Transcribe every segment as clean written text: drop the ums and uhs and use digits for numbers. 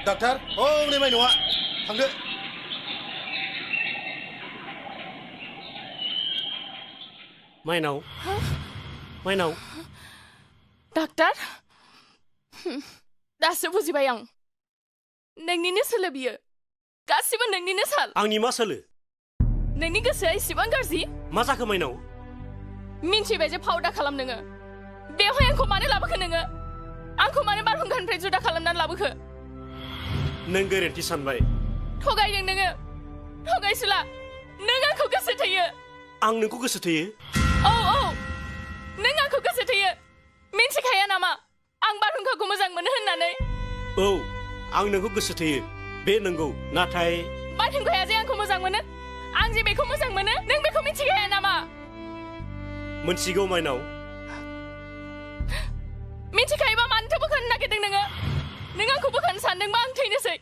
Doctor नै माइनावआ थांदो माइनाव माइनाव डाक्टार दासो बुजिबाय आं नोंनिनो सोलो बियो गासिबो नोंनिनो साल आंनि मा सोलो नोंनि गोसोआ इसेबां गाज्रि मा जाखो माइनाव मिन्थिबाय जे फावदा खालाम नोङो बेवहाय आंखौ मानो लाबोखो नोङो आंखौ मानो बारहुंखानिफ्राय जुदा खालामनानै लाबोखो नों गोरोन्थि सानबाय थगायदों नोङो थगायसुला नों आंखौ गोसो थोयो आं नोंखौ गोसो थोयो औ नों आंखौ गोसो थोयो मिन्थिखाया नामा आं बारहुंखाखौ मोजां मोनो होननानै औ आं नोंखौ गोसो थोयो बे नंगौ नाथाय बारहुंखाया जे आंखौ मोजां मोनो आं जे बेखौ मोजां मोनो नों बेखौ मिथिखाया नामा मोनथिगौ माइनाव मिथिखायोबा मानोथो बोखानो नागिरदों नोङो नों आंखौ बोखानो सानदोंबा आं थैनोसै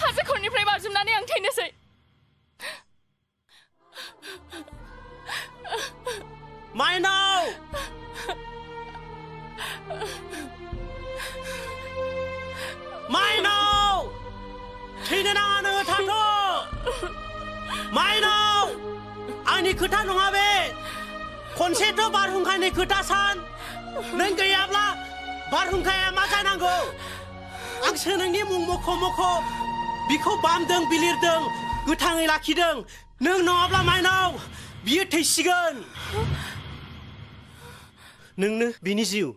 हाजो खरनिफ्राय बारजुमनानै आं थैनोसै माइनाव माइनाव थैनो नाङा नोङो थाथ' माइनाव आंनि खोथा नङा बे खनसेथ' बारहुंखानि खोथा सान नों गैयाब्ला बारहुंखाया मा जानांगौ आंसो नोंनि मुं मख' बिखौ बामदों बिलिरदों गोथाङै लाखिदों नों नङाब्ला माइनाव बियो थैसिगोन नोंनो बिनि जिउ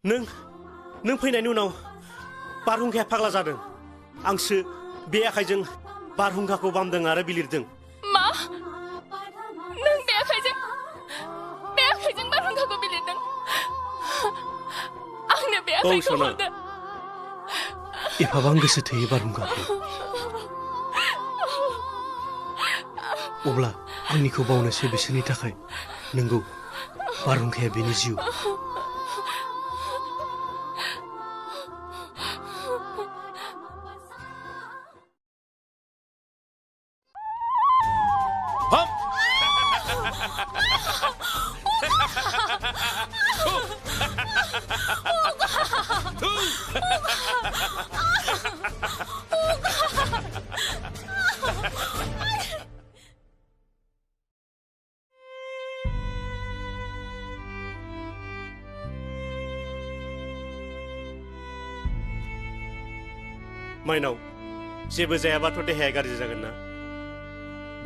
नों फैनायनि उनाव बारहुंखाया फाग्ला जादों आंसो बे आखाइजों बारहुंखाखौ बामदों आरो बिलिरदों मा नों बे आखाइजों बारहुंखाखौ बिलिरदों आंनो बे आखाइखौ हरदो एफाबां गोसो थोयो बारहुंखाखौ अब्ला आंनिखौ बावनोसै बिसोरनि थाखाय नंगौ बारहुंखाया बेनि जिउ माइनाव जेबो जायाबाथ' देहाया गाज्रि जागोन ना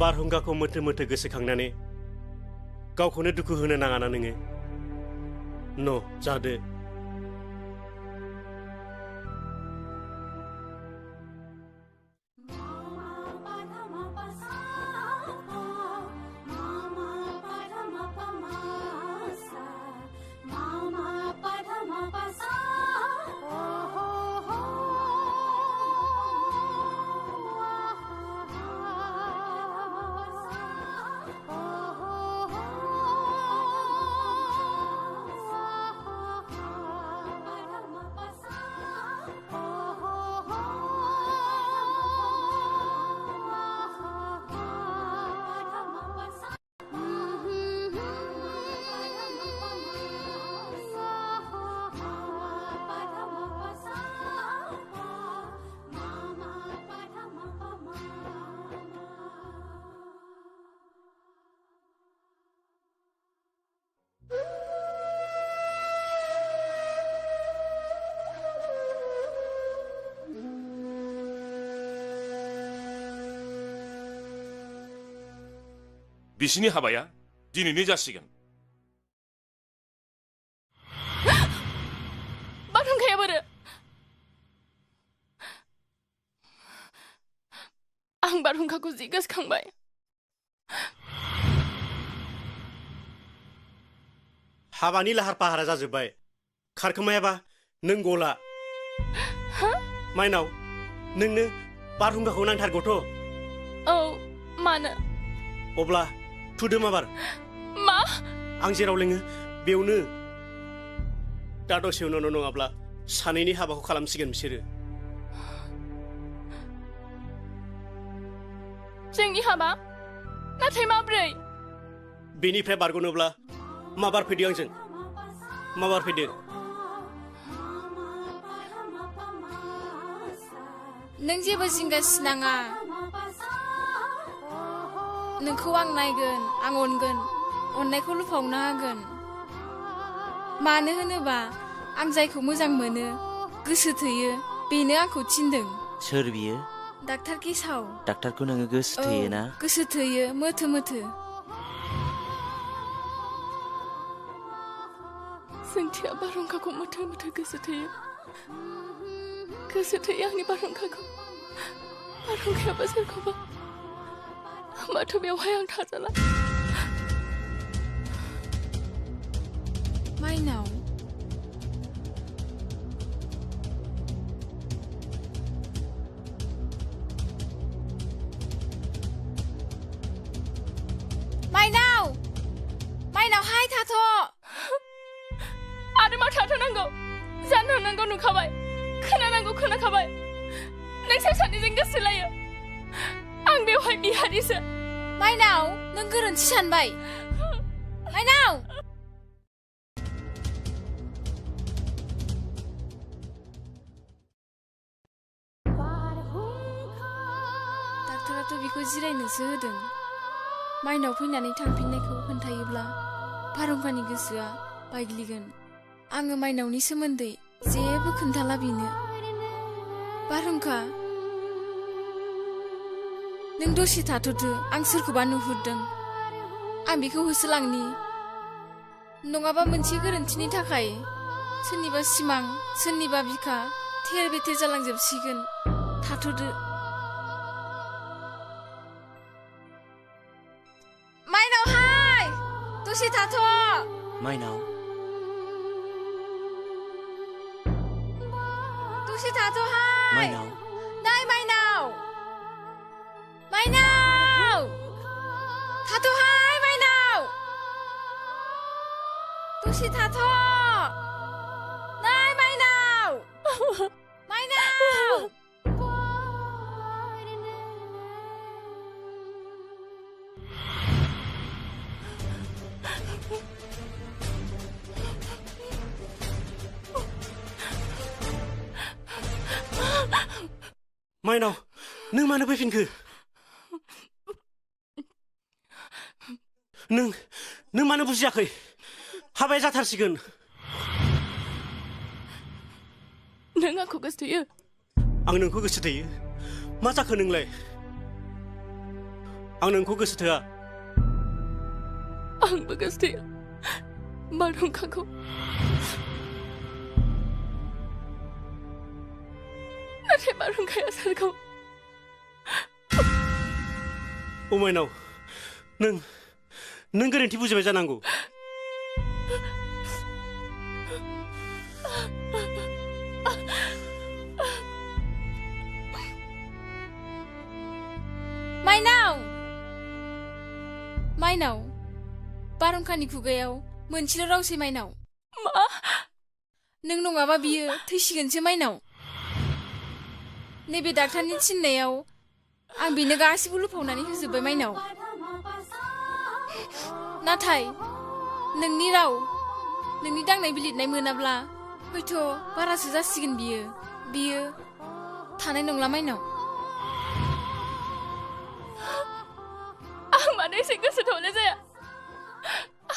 बारहुंखाखौ मोथो मोथो गोसोखांनानै गावखौनो दुखु होनो नाङा ना नोङो न' जादो बिसिनि हाबाया दिनैनो जासिगोन बारहुंखाया बोरो आं बारहुंखाखौ जि गोसोखांबाय हाबानि लाहार फाहारा जाजोब्बाय खारखोमायाबा नों गला माइनाव नोंनो बारहुंखाखौ नांथारगौथ' औ मानो अब्ला थुदो माबार मा आं जेराव लेङो बेयावनो दा दसे उनाव नङाब्ला सानैनि हाबाखौ खालामसिगोन बिसोरो जोंनि हाबा नाथाय माब्रै बेनिफ्राय बारग'नोब्ला माबार फैदो आंजों माबार फैदो नों जेबो जिंगा सिनाङा नोंखौ आं नायगोन आं अनगोन अननायखौ लुफावनो हागोन मानो होनोबा आं जायखौ मोजां मोनो गोसो थोयो बेनो आंखौ थिनदों सोर बियो डाक्टार गेसाव डाक्टारखौ नोङो गोसो थोयो ना गोसो थोयो मोथो मोथो जोंथिया बारहुंखाखौ मोथो मोथो गोसो थोयो आंनि बारहुंखाखौ बारहुंखायाबो सोरखौबा माथो बेवहाय आं थाजाला माइनाव माइनाव माइनावहाय थाथ' आरो मा थाथ'नांगौ जानो नांगौ नुखाबाय खोनानांगौ खोनाखाबाय नोंसोर सानैजों गोसोलायो आं बेवहाय बिहारिसो माइनाव नों गोरोन्थि सानबाय माइनाव डाक्टाराथ' बिखौ जिरायनोसो होदों माइनाव फैनानै थांफिननायखौ खोन्थायोब्ला बारहुंखानि गोसोआ बायग्लिगोन आङो माइनावनि सोमोन्दै जेबो खोन्थाला बिनो बारहुंखा नों दसे थाथ'दो आं सोरखौबा नुहुरदों आं बेखौ होसोलांनि नङाबा मोनसे गोरोन्थिनि थाखाय सोरनिबा सिमां सोरनिबा बिखा थेर बेथेर जालांजोबसिगोन थाथ'दो माइनावहाय दसे थाथ' माइनाव दसे थाथ'हाय माइनाव नै माइनाव माइनाव थाथ'हाय माइनाव दसे थाथ' नै माइनाव माइनाव माइनाव नों मानो फैफिनखो नों मानो बुजियाखै हाबाया जाथारसिगोन नों आंखौ गोसोथोयो आं नोंखौ गोसो थोयो मा जाखो नोंलाय आं नोंखौ गोसो थोआ आंबो गोसोथोयो बारहुंखाखौ नाथाय बारहुंखाया सोरखौ ओ माइनाव नों गोरोन्थि बुजिबाय जानांगौ माइनाव बारहुंखानि खुगायाव मोनसेल' रावसै माइनाव मा नों नङाबा बियो थैसिगोनसो माइनाव नैबे डाक्टारनि थिननायाव आं बेनो गासिबो लुफावनानै होजोबबाय माइनाव नाथाय नोंनि राव नोंनि दांनाय बिलिरनाय मोनाब्ला हयथ' बारासो जासिगोन बियो थानाय नंला माइनाव आं मानो एसे गोसोथावनाय जाया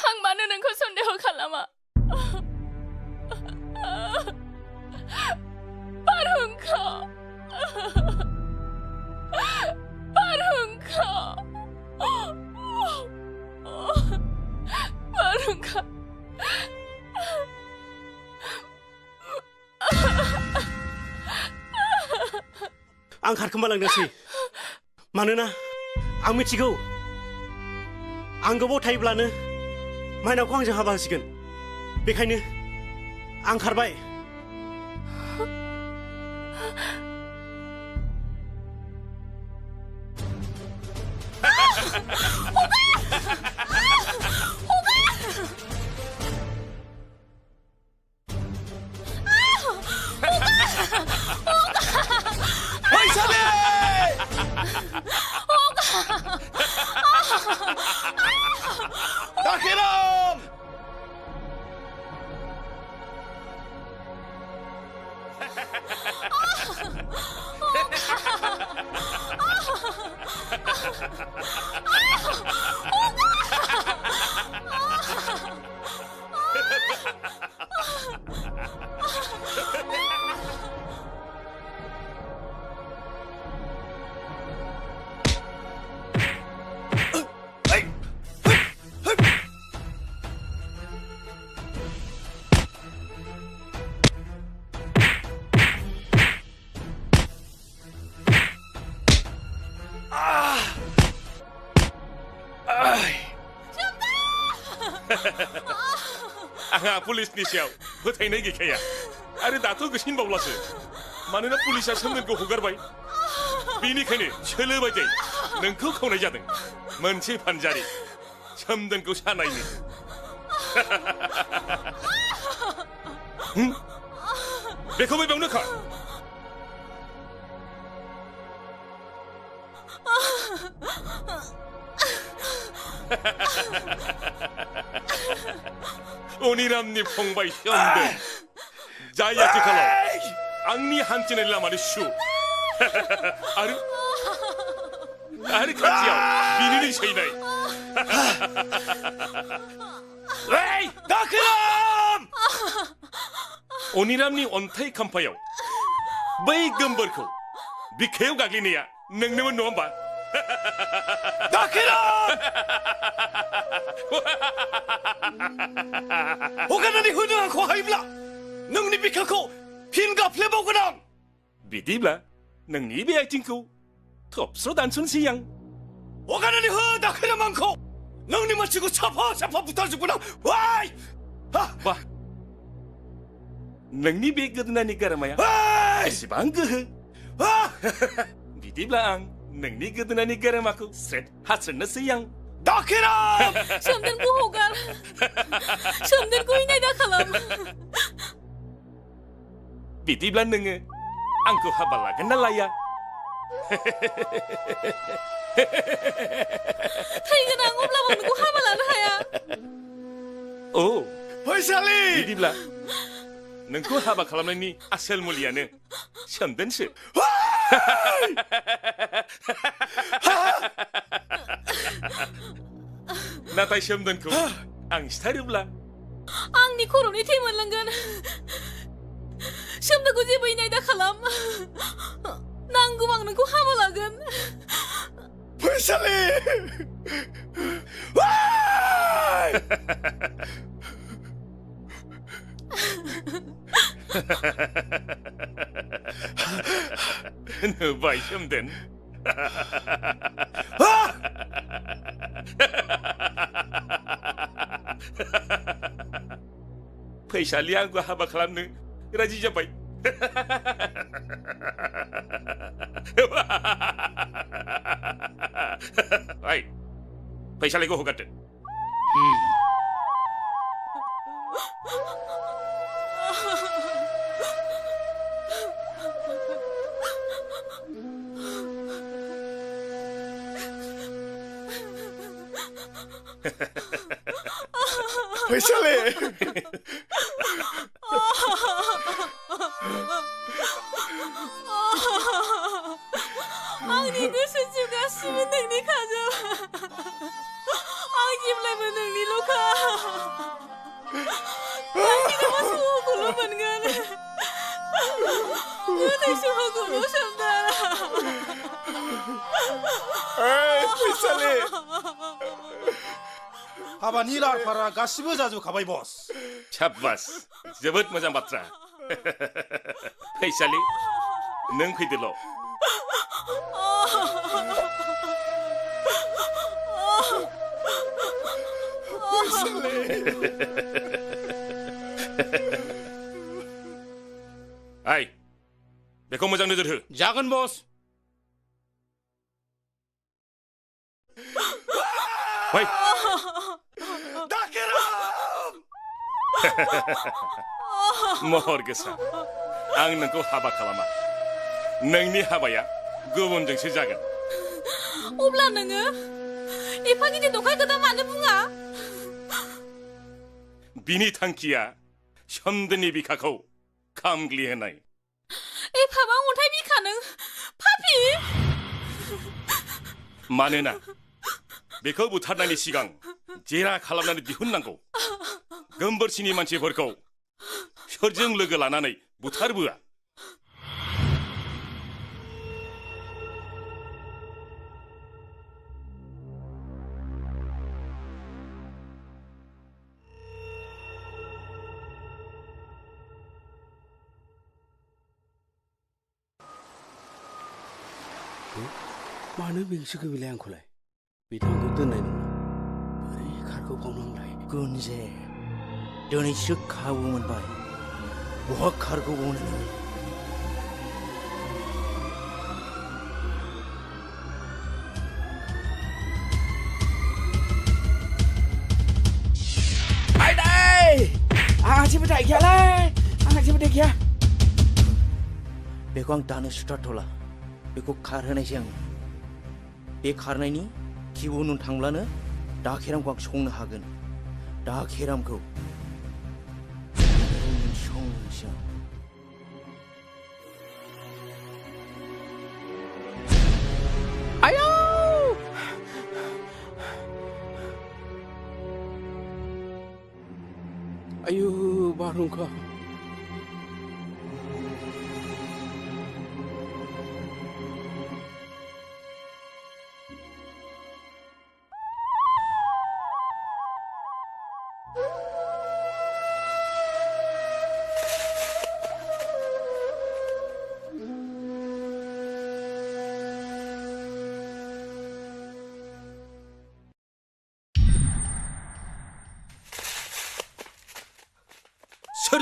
आं मानो नोंखौ सन्देह खालामा बारहुंखा आं खारखोमालांनोसै मानोना आं मिथिगौ आं गोबाव थायोब्लानो माइनावखौ आंजों हाबा होसिगोन बेखायनो आं खारबाय Dakiram! आंहा पुलिसनि सायाव फोथायनाय गैखाया आरो दाथ' गोसिनबावलासो मानोना पुलिसा सोमदोनखौ हगारबाय बेनिखायनो सोलो बायदि नोंखौ खावनाय जादों मोनसे फानजारि सोमदोनखौ सानायनि बेखौ बेयावनो खा अनिरामनि फंबाय सोमदोन जाय आथिखालाव आंनि हान्थिनाय लामानि सु आरो खाथियाव बिनिनो सैनाय दाखोराम अनिरामनि अन्थाइ खाम्फायाव बै गोमबोरखौ बिखायाव गाग्लिनाया नोंनोमोन नङा होमबा दाखोराम हगारनानै होनो आंखौ हायोब्ला नोंनि बिखाखौ फिन गाफ्लेबावगोन आं बिदिब्ला नोंनि बे आथिंखौ थबस्र' दानस'नोसै आं हगारनानै हो दाखोराम आंखौ नोंनि मानसिखौ साफा साफा बुथारजोबगोन आं वाय बा नोंनि बे गोदोनानि गारामाया एसेबां गोहो बिदिब्ला आं नोंनि गोदोनानि गारामाखौ स्ट्रेट हास्रोननोसै आं दाखोराम सोमदोनखौ हगार सोमदोनखौ इनाय दा खालाम बिदिब्ला नोङो आंखौ हाबा लागोन ना लाया थैगोन आं अब्लाबो नोंखौ हाबा लानो हाया औ फैसालि बिदिब्ला नोंखौ हाबा खालामनायनि आसोल मुलियानो सोमदोनसो नाथाय सोमदोनखौ आं सिथारोब्ला आंनि खर'नि थै मोनलांगोन सोमदोनखौ जेबो इनाय दा खालाम नांगौ आं नोंखौ हाबा लागोन फैसालि नुबाय सोमदोन फैसालिया आंखौ हाबा खालामनो राजि जाबाय फैसालिखौ हगारदो फैसालि आंनि गोसो जिउ गासिबो नोंनि खाजोब आं जेब्लायबो नोंनिल'खा गासिबो सुखौल' मोनगोन गोदै सुखौल' सोमदोन फैसालि हाबानि लाहार फाहारा गासिबो जाजोबखाबाय बस साब्बास जोबोद मोजां बाथ्रा फैसालि नों फैदोल' आइ बेखौ मोजां नोजोर हो जागोन बस फै महर गोसा आं नोंखौ हाबा खालामा नोंनि हाबाया गुबुनजोंसो जागोन अब्ला नोङो एफा गिदिर नंखाय खोथा मानो बुङा बिनि थांखिया सोमदोननि बिखाखौ खामग्लिहोनाय एफाबां अन्थाइ बिखा नों पापि मानोना बेखौ बुथारनायनि सिगां जेरा खालामनानै दिहुननांगौ गोमबोरसिनि मानसिफोरखौ सोरजों लोगो लानानै बुथारबोआ मानो बेंसोखौ बिलाय आंखौलाय बिथांखौ दोननाय नङा बोरै खारखौ गावनांलाय गुनजे दिनैसो खाबु मोनबाय बहा खारग'बावनो नोङो Ai đây? Siapa tak kira lah? Siapa tak kira? बेखौ आं दानो सुथारथ'ला बेखौ खारहोनायसै आङो बे खारनायनि खिबु उन थांब्लानो दाखेरामखौ आं संनो हागोन दाखेरामखौ संसै आं Ayo! Ayo, Barungka.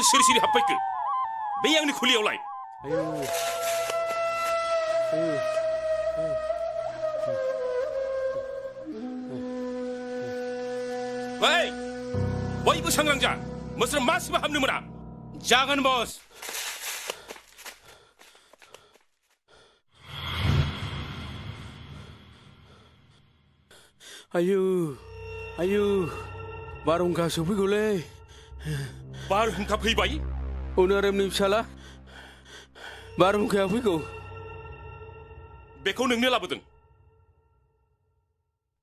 सोर हाबफैखो बे आंनि खुलियावलाय Ayo. Ayo. ओइ बयबो सांग्रां जा मोस्रोम मासेबो हाबनो मोना जागोन बस Ayo. Ayo. Barungka sofैगौलै बारहुंखा फैबाय अनारामनि फिसाला बारहुंखाया फैगौ बेखौ नोंनो लाबोदों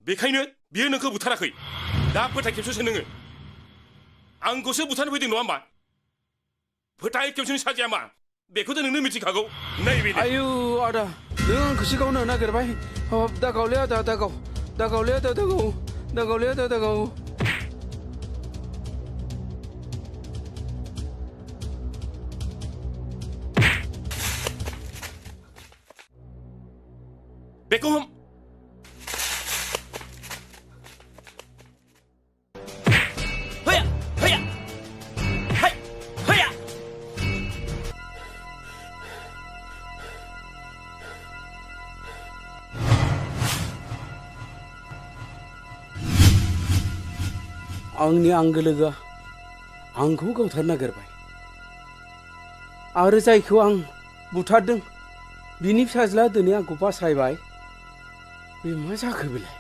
बेखायनो बियो नोंखौ बुथाराखै दा फोथाय खेबसेसो नोङो आंखौसो बुथारनो फैदों नङा होमबा फोथाय खेबसेनि साजाया मा बेखौथ' नोंनो मिथिखागौ नै बेनो आयु आदा नों आंखौसो गावनो नागिरबाय दागावलै आदा दागावलै आदा दागावलै आदा दागाव बेखौ हम हैया हैया है हैया आंनि आंगो लोगोआ आंखौ गावथारनो नागिरबाय आरो जायखौ आं बुथारदों बिनि फिसाज्ला दिनै आंखौ बासायबाय बे मा जाखो बेलाय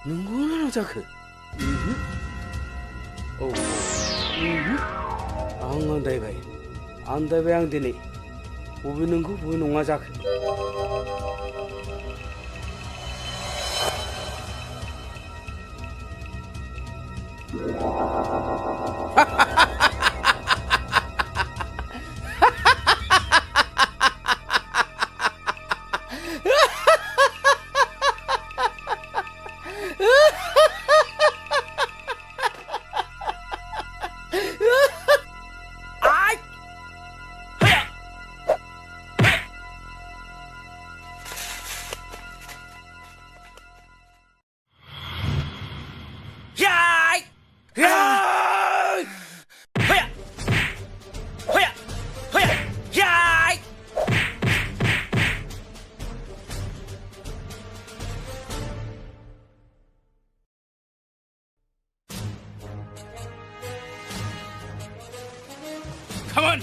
नंगौना जाखो औ आं आन्दायबाय आं दिनै बबे नंगौ बबे नङा जाखो Come on!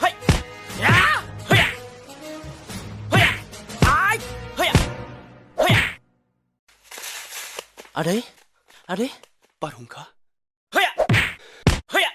है या हैया हैया आय हैया हैया आदै बारहुंखा हैया हैया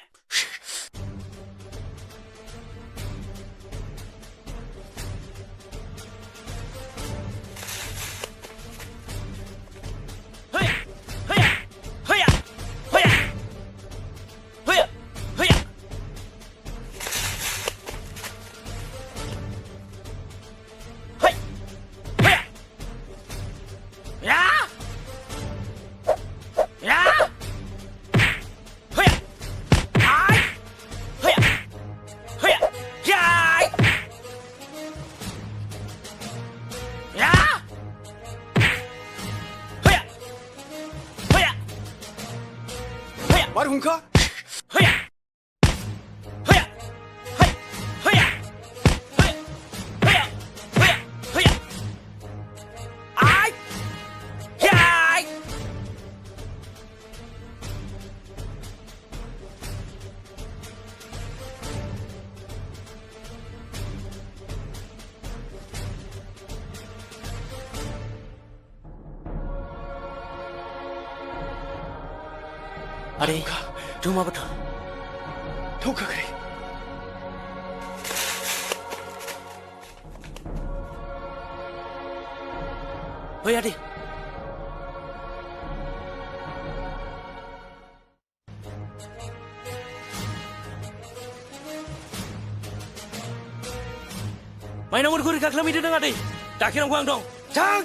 बारहुंखा हैया हैया हैया हैया हैया हैया आय याय अरे जो मा बता धोखा करे हैया दे माइनाव उरखौ रैखा खालामहैदो नों आदै दाखिनांगौ आं दं थां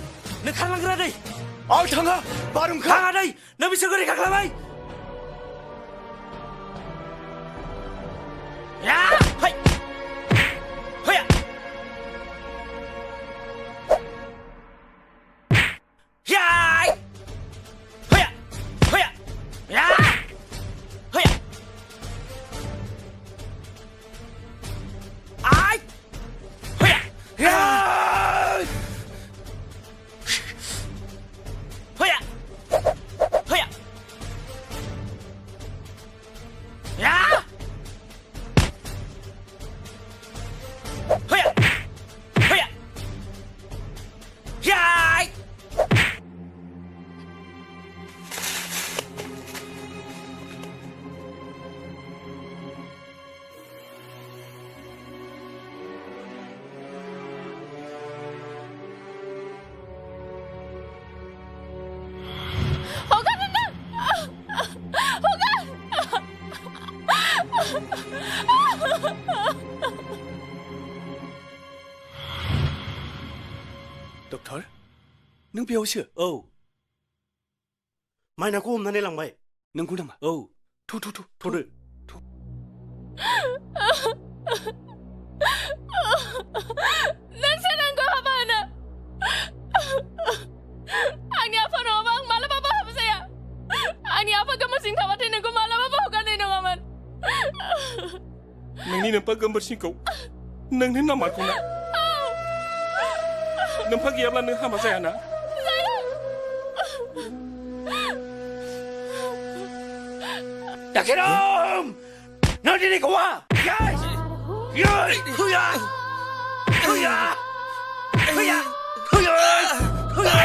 नों खारलांग्रो आदै आं थाङा बारहुंखा थां आदै नों बिसोरखौ रैखा खालामहै या है हैया याय हैया हैया या हैया आय हैया या हैया हैया या हैया हैया याय Hogan na! Hogan! डक्टर नों बेयावसो औ माइनाखौ हमनानै लांबाय नंगौ नामा औ थु थु थु थ'दो Nang senanggo habana. Ani apa nama ang malababa apa saya? Ani apa kamu sing tawatin nanggo malababa Hogan ini ngaman? नोंनि नोम्फा गोमबोरसिंखौ नोंनो नामारगौ ना नोम्फा गैयाब्ला नों हाबा जायाना दाखेराम नों दिनै गवा याय याय हैया हैया हैया हैया हैया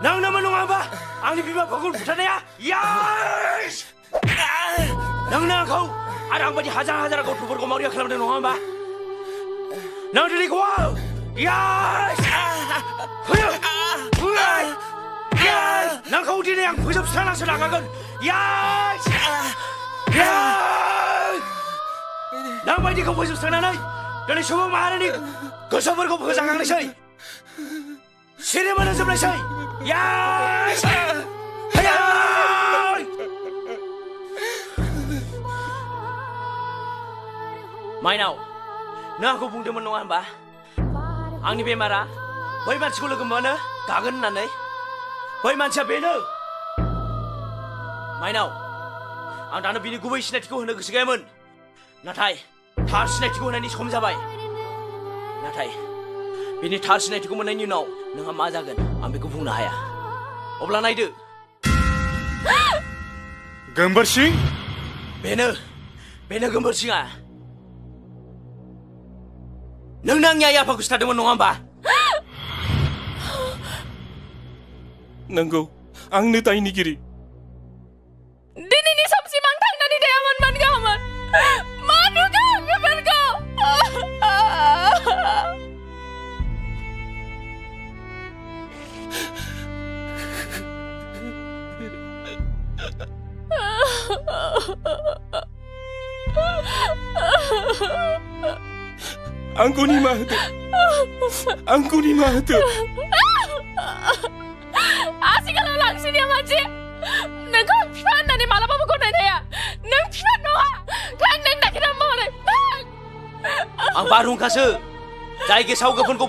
नों नामा नङा होमबा आंनि बिमा बिफाखौ बुथारनाया यास नों आंखौ आरो आं बायदि हाजार हाजार गथ'फोरखौ मावरिया खालामदों नङा होमबा नों दिनै गवा यास हैया हैया यास नोंखौ दिनै आं फोजोबस्रांनासो लागागोन यास नों बायदिखौ फोजोबस्रांनानै दिनै सुबुं माहारिनि गोसोफोरखौ फोजाखांनोसै सिरि मोनहोजोबनोसै यास हैया माइनाव नों आंखौ बुंदोंमोन नङा होमबा आंनि बेमारा बै मानसिखौ लोगो मोनो गागोन होननानै बै मानसिया बेनो माइनाव आं दानो बिनि गुबै सिनायथिखौ होनो गोसो गैयामोन नाथाय थार सिनायथिखौ होनायनि सम जाबाय नाथाय बिनि थार सिनायथिखौ मोननायनि उनाव नोंहा मा जागोन आं बेखौ बुंनो हाया अब्ला नायदो गोमबोरसिं बेनो बेनो गोमबोरसिङा नोंनो आंनि आइ आफाखौ सिथारदोंमोन नङा होमबा नंगौ आंनो दायनिगिरि Dinini samsi mang tang na ni dayaman man gaman. Manu ka gaman ka. आंखौ निमाहा होदो आंखौ निमाहा होदो Asikalo langsung dia maci. Nengkau pian nani malah apa kau nanya ya? Neng pian doa. Kan neng nak kita mau deh. आं बारहुंखासो जाय गेसाव गोफोनखौ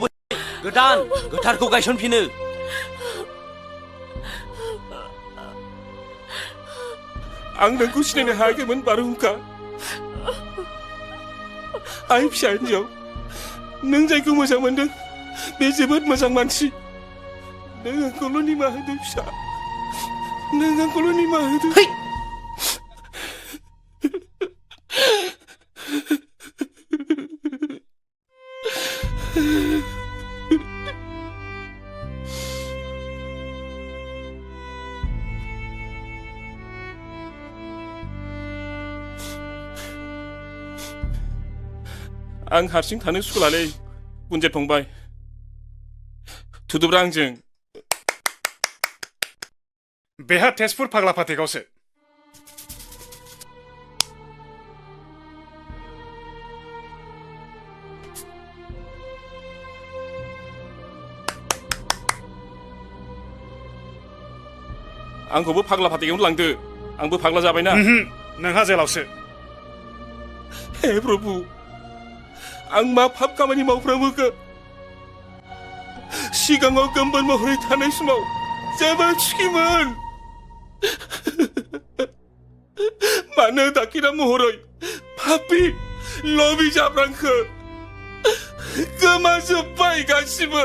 गोदान गोथारखौ गायसनफिनो आं नोंखौ सिनायनो हायाखैमोन बारहुंखा आइ फिसा हिन्जाव नों जायखौ मोजां मोनदों बे जोबोद मोजां मानसि नों आंखौल' निमाहा होदो फिसा नों आंखौल' निमाहा होदो आं हारसिं थानो सुखुलालै गुन्जेत फंबाय थुदोब्रा आंजों बेहा तेजपुर फाग्ला फाथैगावसो आंखौबो फाग्ला फाथैगावनो लांदो आंबो फाग्ला जाबायना नोंहा जेलावसो हे प्रभु आं मा पाप खामानि मावफ्रामोखो सिगाङाव गोमबोर महरै थानाय समाव जोबोद सुखिमोन मानो दाखिना महरै पापि लबि जाब्रांखो गोमाजोब्बाय गासिबो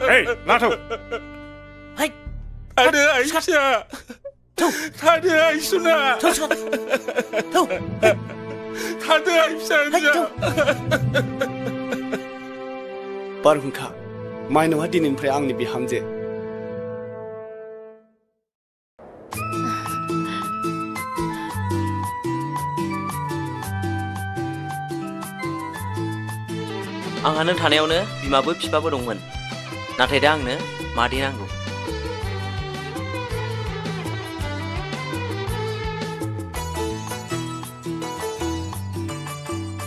Hey, Lato! Ada Aisyah! Ada Aisyah! Ada Aisyah! बारहुंखा माइनावहा दिनैनिफ्राय आंनि बिहामजो आंहा नों थानायावनो बिमाबो बिफाबो दंमोन नाथाय दा आंनो मादै नांगौ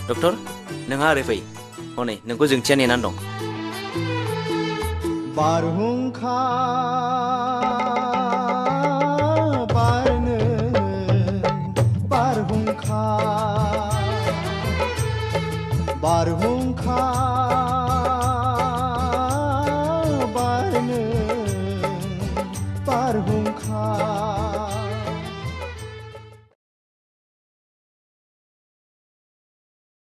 डक्टर नोंहा ओरै फै हनै नोंखौ जोंथिया नेनानै दं बारहुंखा बारनो बारहुंखा बारहुंखा बारनो बारहुंखा